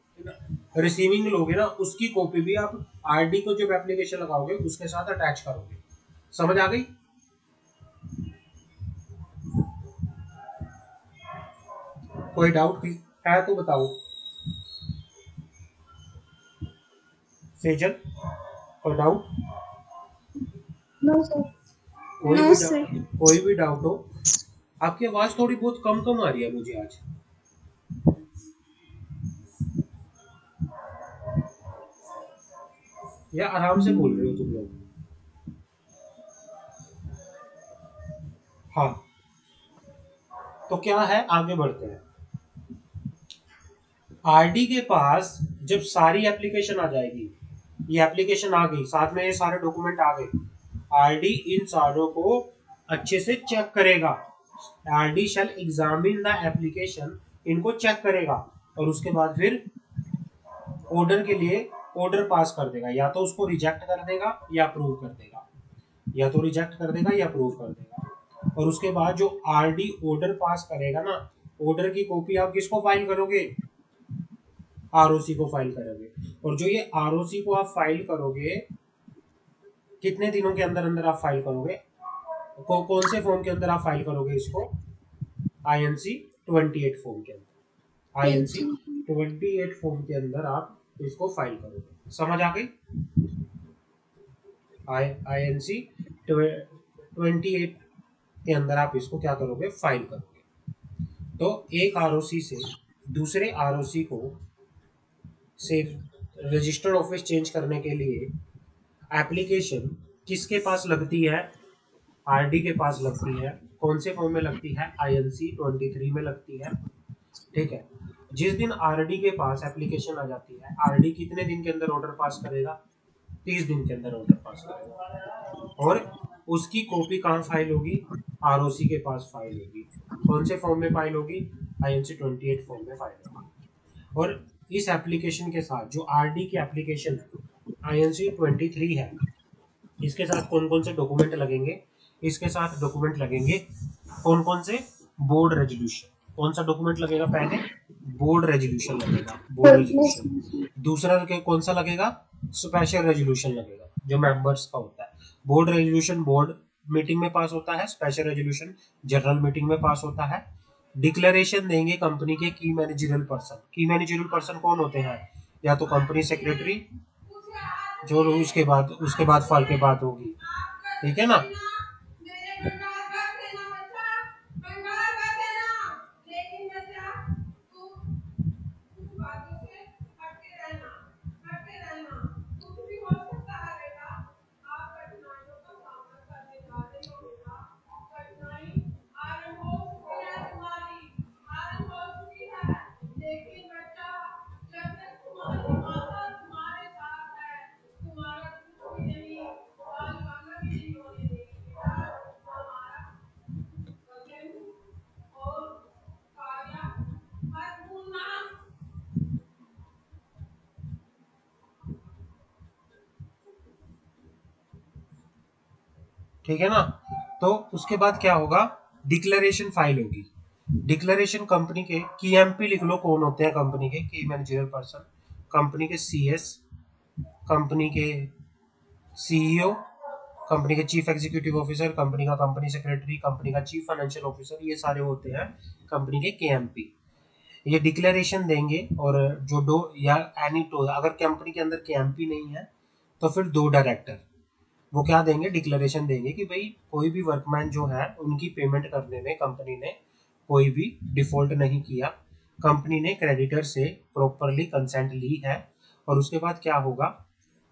रिसीविंग लोगे ना, उसकी कॉपी भी आप आरडी को जब एप्लीकेशन लगाओगे उसके साथ अटैच करोगे। समझ आ गई? कोई डाउट है तो बताओ। सेजल, कोई डाउट? No, sir. कोई No, भी sir. कोई भी डाउट हो? आपकी आवाज थोड़ी बहुत कम कम आ रही है मुझे आज। या आराम से बोल रहे हो तुम लोग? हाँ, तो क्या है, आगे बढ़ते हैं। आरडी के पास जब सारी एप्लीकेशन आ जाएगी, ये एप्लीकेशन आ गई, साथ में ये सारे डॉक्यूमेंट आ गए, आरडी इन सारों को अच्छे से चेक करेगा। RD shall examine the application, इनको चेक करेगा और उसके बाद फिर ऑर्डर के लिए ऑर्डर पास कर देगा। या तो उसको रिजेक्ट कर देगा या अप्रूव कर देगा, या तो रिजेक्ट कर देगा या अप्रूव कर देगा। और उसके बाद जो आरडी ऑर्डर पास करेगा ना, ऑर्डर की कॉपी आप किसको फाइल करोगे? आरओसी को फाइल करोगे। और जो ये आरओसी को आप फाइल करोगे, कितने दिनों के अंदर अंदर आप फाइल करोगे? कौन से फॉर्म के अंदर आप फाइल करोगे इसको? आईएनसी 28 फॉर्म के अंदर। आईएनसी 28 फॉर्म के अंदर आप इसको फाइल करोगे। समझ आ गई? आईएनसी 28 के अंदर आप इसको क्या करोगे? फाइल करोगे। तो एक आरओसी से दूसरे आरओसी को से रजिस्टर्ड ऑफिस चेंज करने के लिए एप्लीकेशन किसके पास लगती है? आरडी के पास लगती है। कौन से फॉर्म में लगती है? आईएनसी 23 में लगती है। ठीक है। जिस दिन आरडी के पास एप्लीकेशन आ जाती है, आरडी कितने दिन के अंदर ऑर्डर पास करेगा? 30 दिन के अंदर ऑर्डर पास करेगा। और उसकी कॉपी कहाँ फाइल होगी? आरओसी के पास फाइल होगी। कौन से फॉर्म में फाइल होगी? आईएनसी 28 फॉर्म में फाइल होगी। और इस एप्लीकेशन के साथ जो आरडी की एप्लीकेशन आईएनसी 23 है, इसके साथ कौन कौन से डॉक्यूमेंट लगेंगे? इसके साथ डॉक्यूमेंट लगेंगे कौन कौन से? Board resolution. कौन सा डॉक्यूमेंट लगेगा पहले? बोर्ड रेजोल्यूशन लगेगा, बोर्ड रेजोल्यूशन। दूसरा कौन सा लगेगा? स्पेशल रेजोल्यूशन लगेगा, जो मेंबर्स का होता है। बोर्ड रेजोल्यूशन बोर्ड मीटिंग में पास होता है, स्पेशल रेजोल्यूशन जनरल मीटिंग में पास होता है। डिक्लेरेशन देंगे कंपनी के की मैनेजरियल पर्सन। की मैनेजरियल पर्सन कौन होते हैं? या तो कंपनी सेक्रेटरी, जो उसके बाद फल के बात होगी, ठीक है ना? ठीक है ना? तो उसके बाद क्या होगा? डिक्लेरेशन फाइल होगी। डिक्लेरेशन कंपनी के की एमपी लिख लो, कौन होते हैं कंपनी के की मैनेजरियल पर्सन? कंपनी के सीएस, कंपनी के सीईओ, कंपनी के चीफ एग्जीक्यूटिव ऑफिसर, कंपनी का कंपनी सेक्रेटरी, कंपनी का चीफ फाइनेंशियल ऑफिसर, ये सारे होते हैं कंपनी के केएमपी। ये डिक्लेरेशन देंगे। और जो दो या एनी टू, अगर कंपनी के अंदर केएमपी नहीं है तो फिर दो डायरेक्टर, वो क्या देंगे? डिक्लेरेशन देंगे कि भाई कोई भी वर्कमैन जो है उनकी पेमेंट करने में कंपनी ने कोई भी डिफॉल्ट नहीं किया, कंपनी ने क्रेडिटर से प्रॉपरली कंसेंट ली है। और उसके बाद क्या होगा?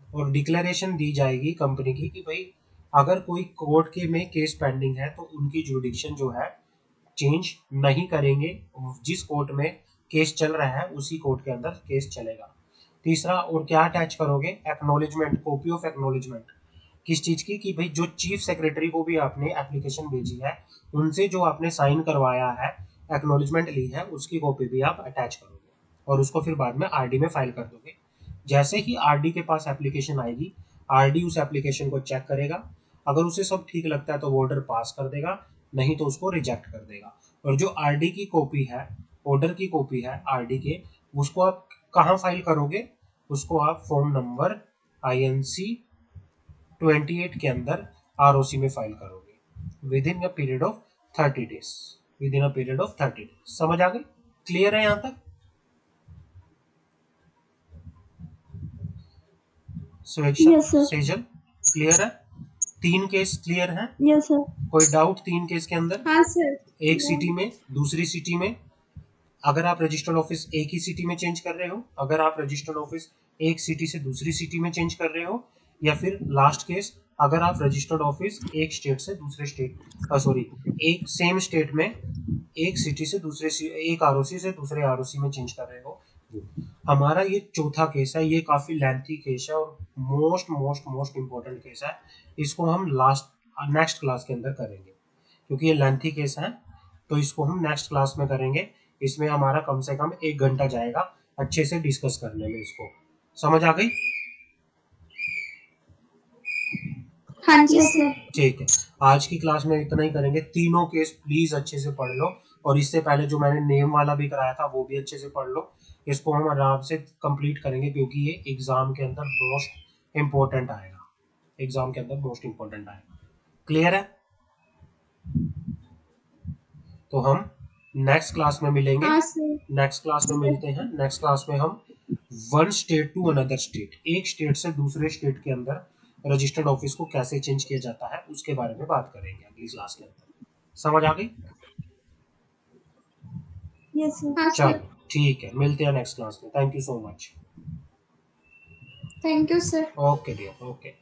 और डिक्लेरेशन दी जाएगी कंपनी की कि भाई अगर कोई कोर्ट के में केस पेंडिंग है तो उनकी जुरिडिक्शन जो है चेंज नहीं करेंगे। जिस कोर्ट में केस चल रहा है उसी कोर्ट के अंदर केस चलेगा। तीसरा, और क्या अटैच करोगे? Acknowledgement, copy of acknowledgement. किस चीज की? कि भाई जो चीफ सेक्रेटरी को भी आपने एप्लीकेशन भेजी है, उनसे जो आपने साइन करवाया है, एक्नॉलेजमेंट ली है, उसकी कॉपी भी आप अटैच करोगे और उसको फिर बाद में आरडी में फाइल कर दोगे। जैसे ही आरडी के पास एप्लीकेशन आएगी, आरडी उस एप्लीकेशन को चेक करेगा। अगर उसे सब ठीक लगता है तो वो ऑर्डर पास कर देगा, नहीं तो उसको रिजेक्ट कर देगा। और जो आरडी की कॉपी है, ऑर्डर की कॉपी है आरडी के, उसको आप कहाँ फाइल करोगे उसको आप फॉर्म नंबर INC 28 के अंदर ROC में फाइल करोगे with in a period of 30 days. With in a period of 30 days. समझ आ गई? क्लियर है यहाँ तक? Yes, sir. सेजल क्लियर है? 3 केस क्लियर है? Yes, sir. कोई डाउट 3 केस के अंदर? हाँ सर। एक सिटी में दूसरी सिटी में, अगर आप रजिस्टर्ड ऑफिस एक ही सिटी में चेंज कर रहे हो, अगर आप रजिस्टर्ड ऑफिस एक सिटी से दूसरी सिटी में चेंज कर रहे हो, या फिर लास्ट केस अगर आप रजिस्टर्ड ऑफिस एक स्टेट से दूसरे स्टेट सॉरी एक सेम स्टेट में एक सिटी से दूसरे एक ROC से दूसरे ROC में चेंज कर रहे हो। हमारा ये चौथा केस है, ये काफी लेंथी केस है और most most most important case है। इसको हम नेक्स्ट क्लास के अंदर करेंगे क्योंकि ये लेंथी केस है, तो इसको हम नेक्स्ट क्लास में करेंगे। इसमें हमारा कम से कम 1 घंटा जाएगा अच्छे से डिस्कस करने में। इसको समझ आ गई? हाँ जी सर। ठीक है, आज की क्लास में इतना ही करेंगे। तीनों केस प्लीज अच्छे से पढ़ लो और इससे पहले जो मैंने नेम वाला भी कराया था वो भी अच्छे से पढ़ लो। इसको हम आराम से कंप्लीट करेंगे क्योंकि ये एग्जाम के अंदर मोस्ट इम्पोर्टेंट आएगा। एग्जाम के अंदर मोस्ट इम्पोर्टेंट आएगा। क्लियर है? तो हम नेक्स्ट क्लास में मिलेंगे। हाँ सर। नेक्स्ट क्लास में मिलते हैं। नेक्स्ट क्लास में हम one state to another state, एक स्टेट से दूसरे स्टेट के अंदर रजिस्टर्ड ऑफिस को कैसे चेंज किया जाता है उसके बारे में बात करेंगे अगली क्लास के अंदर। समझ आ गई? Yes sir. हाँ चलो सर। ठीक है, मिलते हैं नेक्स्ट क्लास में। Thank you so much. Thank you sir. Okay dear, okay.